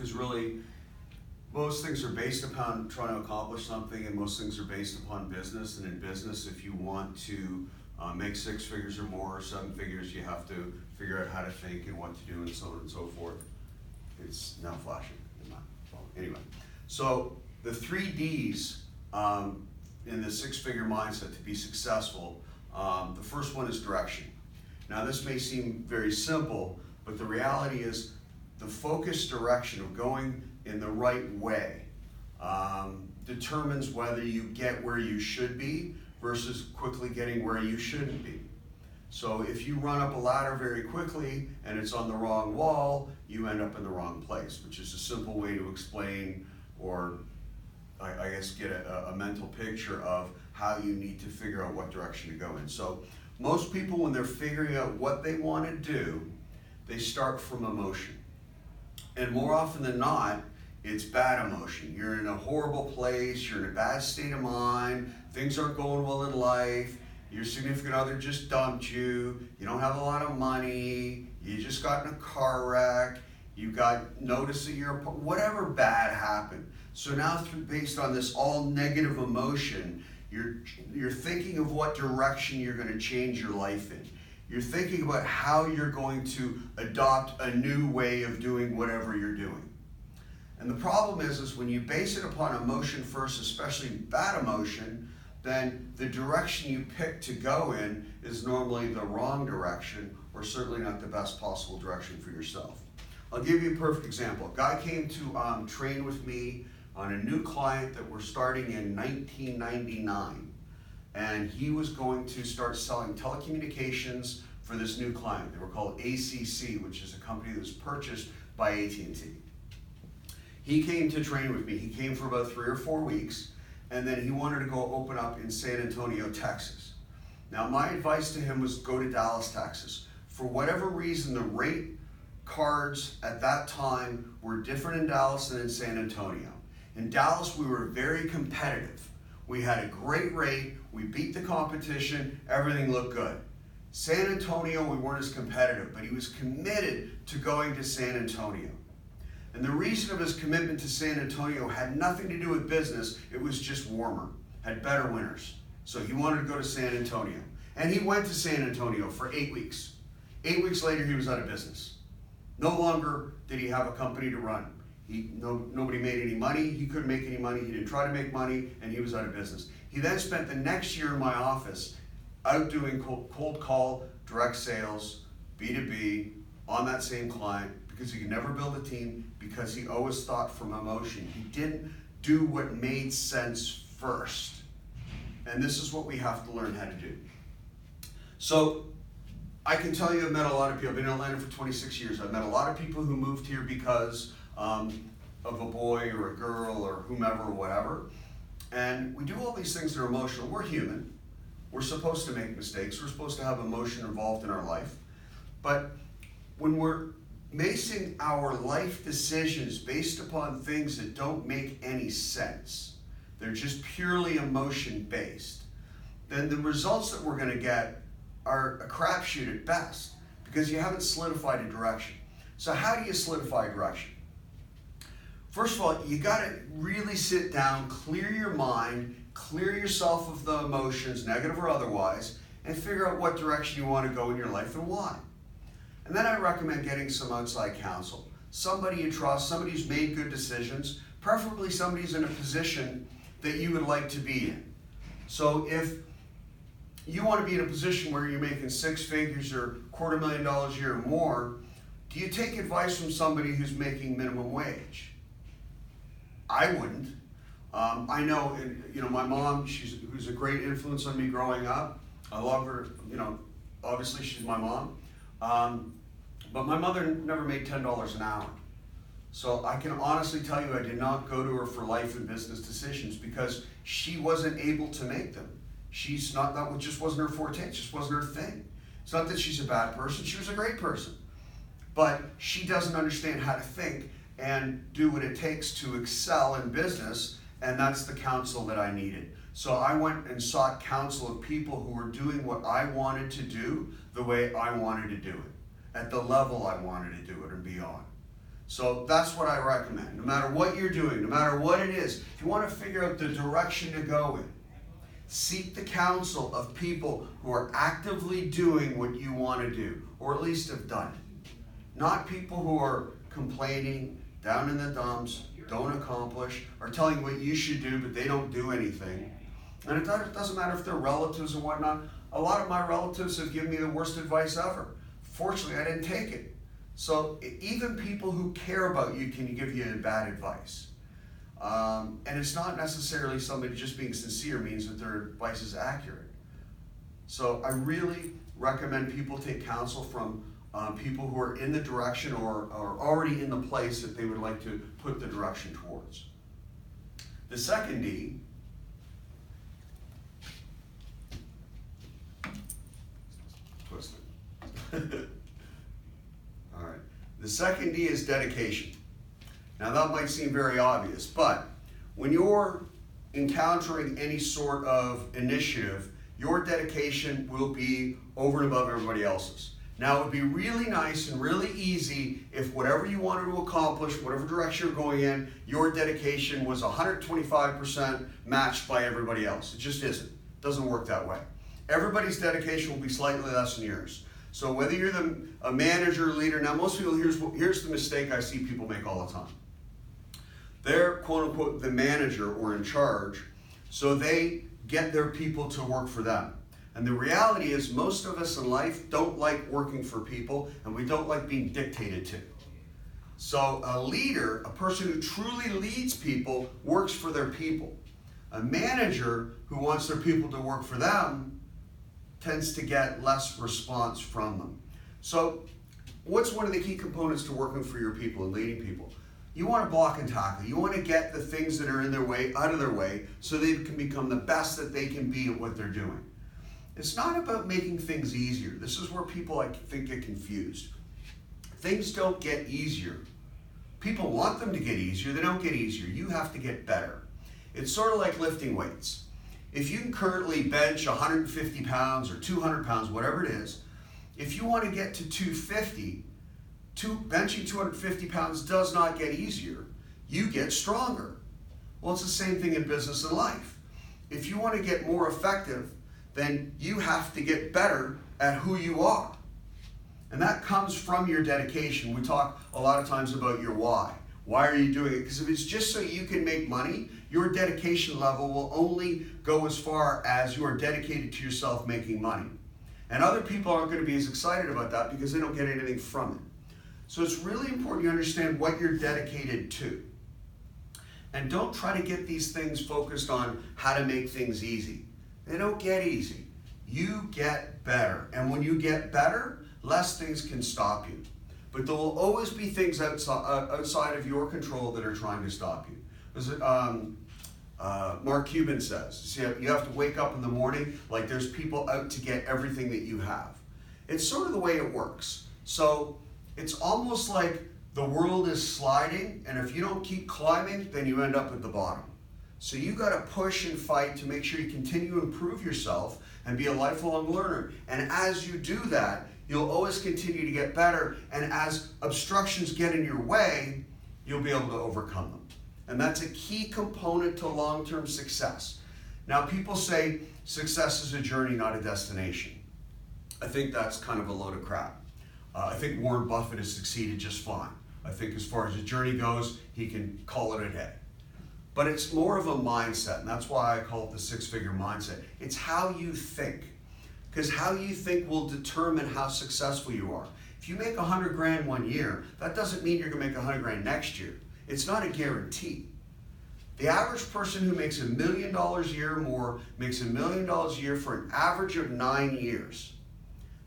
because really most things are based upon trying to accomplish something, and most things are based upon business. And in business, if you want to make 6 figures or more or 7 figures, you have to figure out how to think and what to do and so on and so forth. It's now flashing in my phone. Anyway, so the 3 Ds in the 6-figure mindset to be successful, the first one is direction. Now this may seem very simple, but the reality is the focused direction of going in the right way determines whether you get where you should be versus quickly getting where you shouldn't be. So if you run up a ladder very quickly and it's on the wrong wall, you end up in the wrong place, which is a simple way to explain, or I guess get a mental picture of how you need to figure out what direction to go in. So most people, when they're figuring out what they want to do, they start from emotion. And more often than not, it's bad emotion. You're in a horrible place, you're in a bad state of mind, things aren't going well in life, your significant other just dumped you, you don't have a lot of money, you just got in a car wreck, you got notice that you're, whatever bad happened. So now based on this all negative emotion, you're thinking of what direction you're going to change your life in. You're thinking about how you're going to adopt a new way of doing whatever you're doing. And the problem is when you base it upon emotion first, especially bad emotion, then the direction you pick to go in is normally the wrong direction, or certainly not the best possible direction for yourself. I'll give you a perfect example. A guy came to train with me on a new client that we're starting in 1999. And he was going to start selling telecommunications for this new client. They were called ACC, which is a company that was purchased by AT&T. He came to train with me. He came for about 3 or 4 weeks, and then he wanted to go open up in San Antonio, Texas. Now, my advice to him was go to Dallas, Texas. For whatever reason, the rate cards at that time were different in Dallas than in San Antonio. In Dallas, we were very competitive. We had a great rate, we beat the competition, everything looked good. San Antonio, we weren't as competitive, but he was committed to going to San Antonio. And the reason of his commitment to San Antonio had nothing to do with business, it was just warmer, had better winters. So he wanted to go to San Antonio. And he went to San Antonio for 8 weeks. 8 weeks later, he was out of business. No longer did he have a company to run. Nobody made any money, he couldn't make any money, he didn't try to make money, and he was out of business. He then spent the next year in my office out doing cold call, direct sales, B2B, on that same client, because he could never build a team, because he always thought from emotion. He didn't do what made sense first. And this is what we have to learn how to do. So I can tell you I've met a lot of people. I've been in Atlanta for 26 years. I've met a lot of people who moved here because of a boy or a girl or whomever or whatever. And we do all these things that are emotional. We're human. We're supposed to make mistakes. We're supposed to have emotion involved in our life. But when we're basing our life decisions based upon things that don't make any sense, they're just purely emotion based, then the results that we're going to get are a crapshoot at best, because you haven't solidified a direction. So how do you solidify a direction? First of all, you got to really sit down, clear your mind, clear yourself of the emotions, negative or otherwise, and figure out what direction you want to go in your life and why. And then I recommend getting some outside counsel. Somebody you trust, somebody who's made good decisions, preferably somebody who's in a position that you would like to be in. So if you want to be in a position where you're making 6 figures or $250,000 a year or more, do you take advice from somebody who's making minimum wage? I wouldn't. I know, my mom, who's a great influence on me growing up. I love her, obviously she's my mom. But my mother never made $10 an hour. So I can honestly tell you I did not go to her for life and business decisions because she wasn't able to make them. That just wasn't her forte, it just wasn't her thing. It's not that she's a bad person, she was a great person. But she doesn't understand how to think and do what it takes to excel in business, and that's the counsel that I needed. So I went and sought counsel of people who were doing what I wanted to do the way I wanted to do it, at the level I wanted to do it and beyond. So that's what I recommend. No matter what you're doing, no matter what it is, if you want to figure out the direction to go in, seek the counsel of people who are actively doing what you want to do, or at least have done it. Not people who are complaining, down in the dumps, don't accomplish, are telling you what you should do, but they don't do anything. And it doesn't matter if they're relatives and whatnot. A lot of my relatives have given me the worst advice ever. Fortunately, I didn't take it. So even people who care about you can give you bad advice. And it's not necessarily somebody just being sincere means that their advice is accurate. So I really recommend people take counsel from people who are in the direction or are already in the place that they would like to put the direction towards. The second D All right. The second D is dedication. Now that might seem very obvious, but when you're encountering any sort of initiative, your dedication will be over and above everybody else's. Now it would be really nice and really easy if whatever you wanted to accomplish, whatever direction you're going in, your dedication was 125% matched by everybody else. It just isn't. It doesn't work that way. Everybody's dedication will be slightly less than yours. So whether you're a manager, leader, now most people, here's the mistake I see people make all the time. They're quote unquote the manager or in charge, so they get their people to work for them. And the reality is most of us in life don't like working for people, and we don't like being dictated to. So a leader, a person who truly leads people, works for their people. A manager who wants their people to work for them tends to get less response from them. So what's one of the key components to working for your people and leading people? You want to block and tackle. You want to get the things that are in their way out of their way so they can become the best that they can be at what they're doing. It's not about making things easier. This is where people, I think, get confused. Things don't get easier. People want them to get easier. They don't get easier. You have to get better. It's sort of like lifting weights. If you can currently bench 150 pounds or 200 pounds, whatever it is, if you want to get to 250, benching 250 pounds does not get easier. You get stronger. Well, it's the same thing in business and life. If you want to get more effective, then you have to get better at who you are. And that comes from your dedication. We talk a lot of times about your why. Why are you doing it? Because if it's just so you can make money, your dedication level will only go as far as you are dedicated to yourself making money. And other people aren't going to be as excited about that because they don't get anything from it. So it's really important you understand what you're dedicated to. And don't try to get these things focused on how to make things easy. They don't get easy. You get better. And when you get better, less things can stop you. But there will always be things outside of your control that are trying to stop you. Mark Cuban says, see, you have to wake up in the morning like there's people out to get everything that you have. It's sort of the way it works. So it's almost like the world is sliding, and if you don't keep climbing, then you end up at the bottom. So you got to push and fight to make sure you continue to improve yourself and be a lifelong learner. And as you do that, you'll always continue to get better. And as obstructions get in your way, you'll be able to overcome them. And that's a key component to long-term success. Now, people say success is a journey, not a destination. I think that's kind of a load of crap. I think Warren Buffett has succeeded just fine. I think as far as his journey goes, he can call it a day. But it's more of a mindset, and that's why I call it the six-figure mindset. It's how you think, because how you think will determine how successful you are. If you make 100 grand one year, that doesn't mean you're gonna make 100 grand next year. It's not a guarantee. The average person who makes $1 million a year or more makes $1 million a year for an average of 9 years.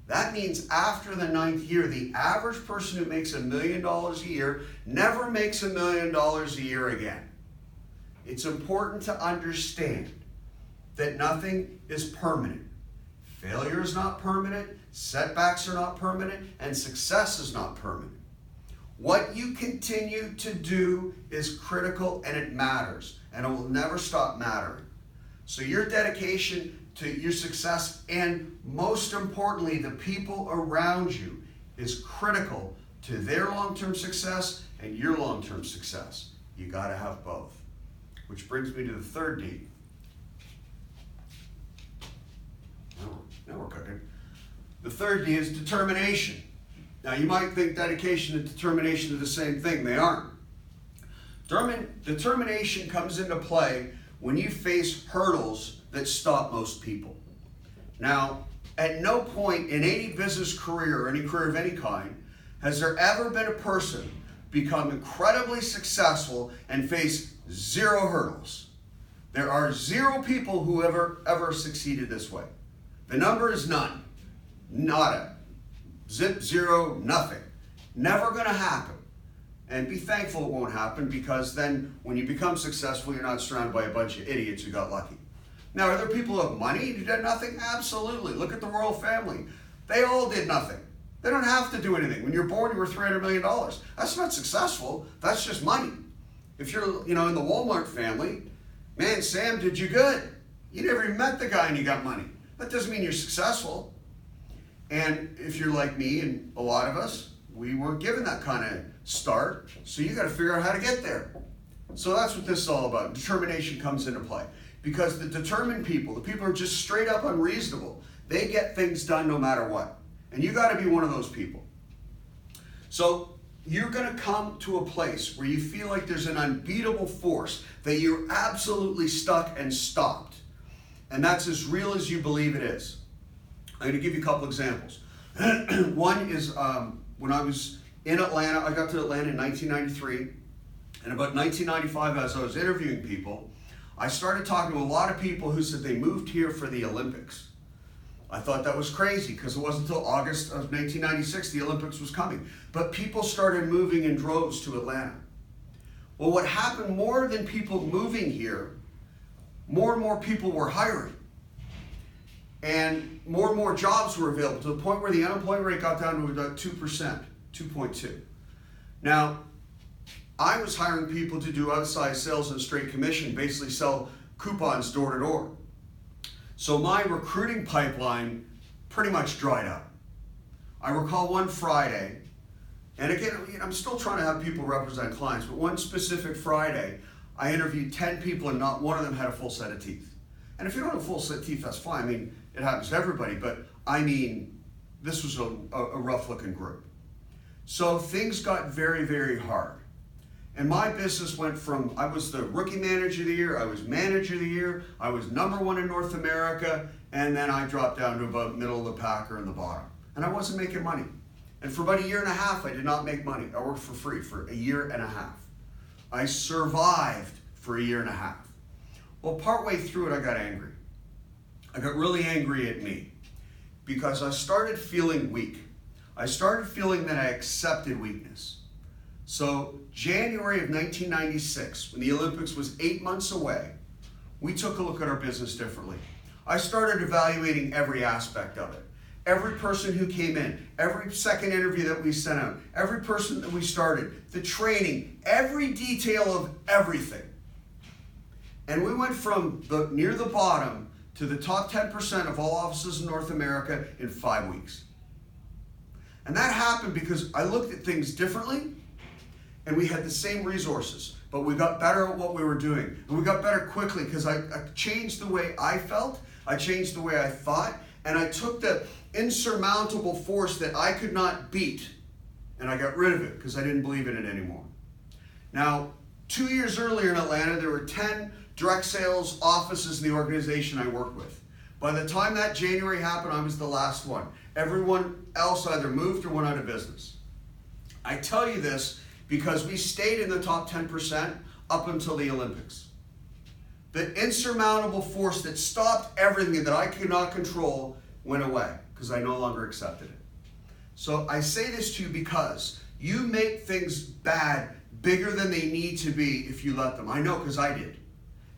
That means after the 9th year, the average person who makes $1 million a year never makes $1 million a year again. It's important to understand that nothing is permanent. Failure is not permanent, setbacks are not permanent, and success is not permanent. What you continue to do is critical, and it matters, and it will never stop mattering. So your dedication to your success, and most importantly, the people around you, is critical to their long-term success and your long-term success. You gotta have both. Which brings me to the third D. Now we're cooking. The third D is determination. Now you might think dedication and determination are the same thing. They aren't. Determination comes into play when you face hurdles that stop most people. Now, at no point in any business career or any career of any kind has there ever been a person become incredibly successful and face zero hurdles. There are zero people who ever succeeded this way. The number is none. Nada. Zip, zero, nothing. Never gonna happen. And be thankful it won't happen, because then when you become successful, you're not surrounded by a bunch of idiots who got lucky. Now, are there people who have money who did nothing? Absolutely. Look at the royal family. They all did nothing. They don't have to do anything. When you're born, you were $300 million. That's not successful. That's just money. If you're, in the Walmart family, man, Sam did you good. You never even met the guy and you got money. That doesn't mean you're successful. And if you're like me and a lot of us, we weren't given that kind of start, so you got to figure out how to get there. So that's what this is all about. Determination comes into play. Because the determined people, the people who are just straight up unreasonable, they get things done no matter what. And you got to be one of those people. So you're going to come to a place where you feel like there's an unbeatable force, that you're absolutely stuck and stopped. And that's as real as you believe it is. I'm going to give you a couple examples. One is when I was in Atlanta. I got to Atlanta in 1993. And about 1995, as I was interviewing people, I started talking to a lot of people who said they moved here for the Olympics. I thought that was crazy, because it wasn't until August of 1996 the Olympics was coming. But people started moving in droves to Atlanta. Well, what happened, more than people moving here, more and more people were hiring. And more jobs were available, to the point where the unemployment rate got down to about 2%, 2.2. Now, I was hiring people to do outside sales and straight commission, basically sell coupons door to door. So my recruiting pipeline pretty much dried up. I recall one Friday, and again, I'm still trying to have people represent clients, but one specific Friday, I interviewed 10 people and not one of them had a full set of teeth. And if you don't have a full set of teeth, that's fine. I mean, it happens to everybody, but I mean, this was a rough looking group. So things got very, very hard. And my business went from, I was the rookie manager of the year, I was manager of the year, I was #1 in North America, and then I dropped down to about middle of the pack or in the bottom. And I wasn't making money. And for about a year and a half, I did not make money. I worked for free for a year and a half. I survived for a year and a half. Well, partway through it, I got angry. I got really angry at me, because I started feeling weak. I started feeling that I accepted weakness. So January of 1996, when the Olympics was 8 months away, we took a look at our business differently. I started evaluating every aspect of it. Every person who came in, every second interview that we sent out, every person that we started, the training, every detail of everything. And we went from near the bottom to the top 10% of all offices in North America in 5 weeks. And that happened because I looked at things differently, and we had the same resources, but we got better at what we were doing. And we got better quickly, because I changed the way I felt, I changed the way I thought, and I took the insurmountable force that I could not beat, and I got rid of it, because I didn't believe in it anymore. Now, 2 years earlier in Atlanta, there were 10 direct sales offices in the organization I worked with. By the time that January happened, I was the last one. Everyone else either moved or went out of business. I tell you this because we stayed in the top 10% up until the Olympics. The insurmountable force that stopped everything that I could not control went away, because I no longer accepted it. So I say this to you because you make things bad bigger than they need to be if you let them. I know, because I did.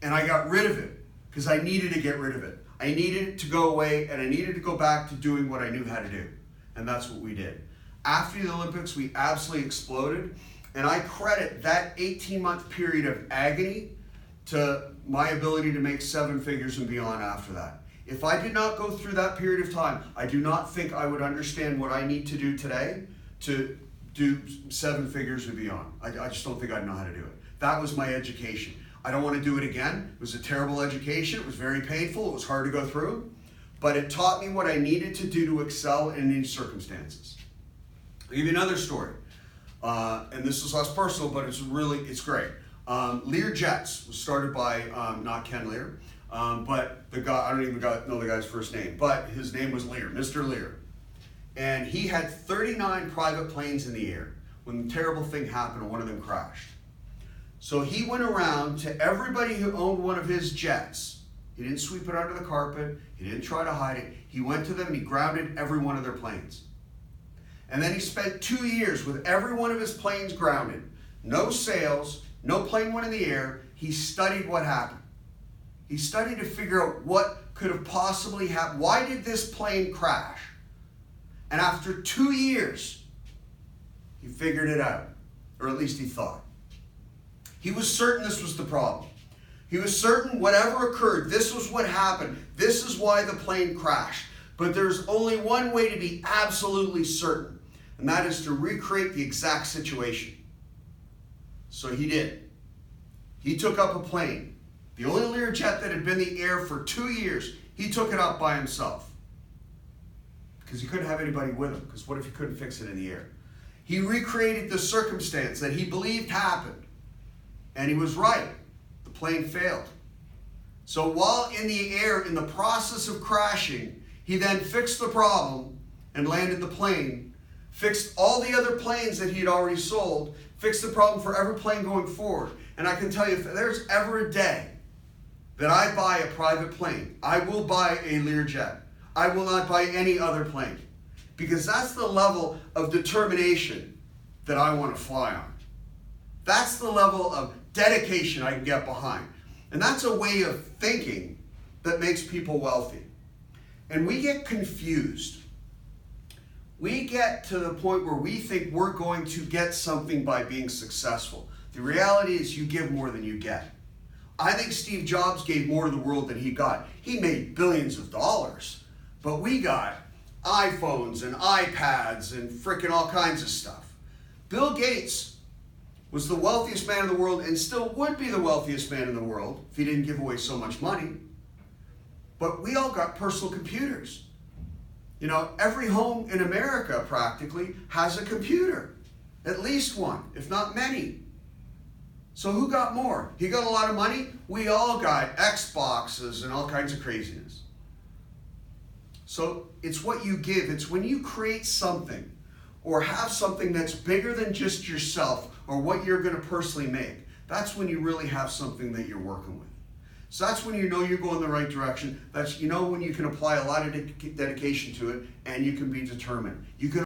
And I got rid of it because I needed to get rid of it. I needed it to go away, and I needed to go back to doing what I knew how to do. And that's what we did. After the Olympics, we absolutely exploded. And I credit that 18-month period of agony to my ability to make 7 figures and beyond after that. If I did not go through that period of time, I do not think I would understand what I need to do today to do 7 figures and beyond. I just don't think I'd know how to do it. That was my education. I don't want to do it again. It was a terrible education. It was very painful. It was hard to go through. But it taught me what I needed to do to excel in any circumstances. I'll give you another story. And this is less personal, but it's great. Lear Jets was started by, not Ken Lear, but the guy, I don't even know the guy's first name, but his name was Lear, Mr. Lear. And he had 39 private planes in the air when the terrible thing happened and one of them crashed. So he went around to everybody who owned one of his jets. He didn't sweep it under the carpet. He didn't try to hide it. He went to them and he grounded every one of their planes. And then he spent 2 years with every one of his planes grounded. No sales, no plane went in the air. He studied what happened. He studied to figure out what could have possibly happened. Why did this plane crash? And after 2 years, he figured it out, or at least he thought. He was certain this was the problem. He was certain whatever occurred, this was what happened. This is why the plane crashed. But there's only one way to be absolutely certain, and that is to recreate the exact situation. So he did. He took up a plane. The only Learjet that had been in the air for 2 years, he took it up by himself. Because he couldn't have anybody with him, because what if he couldn't fix it in the air? He recreated the circumstance that he believed happened. And he was right. The plane failed. So while in the air, in the process of crashing, he then fixed the problem and landed the plane, fixed all the other planes that he had already sold, fixed the problem for every plane going forward. And I can tell you, if there's ever a day that I buy a private plane, I will buy a Learjet. I will not buy any other plane, because that's the level of determination that I want to fly on. That's the level of dedication I can get behind. And that's a way of thinking that makes people wealthy. And we get confused. We get to the point where we think we're going to get something by being successful. The reality is you give more than you get. I think Steve Jobs gave more to the world than he got. He made billions of dollars. But we got iPhones and iPads and frickin' all kinds of stuff. Bill Gates was the wealthiest man in the world and still would be the wealthiest man in the world if he didn't give away so much money. But we all got personal computers. You know, every home in America practically has a computer. At least one, if not many. So who got more? He got a lot of money. We all got Xboxes and all kinds of craziness. So it's what you give. It's when you create something or have something that's bigger than just yourself or what you're going to personally make. That's when you really have something that you're working with. So that's when you know you're going the right direction. That's, you know, when you can apply a lot of dedication to it and you can be determined. You can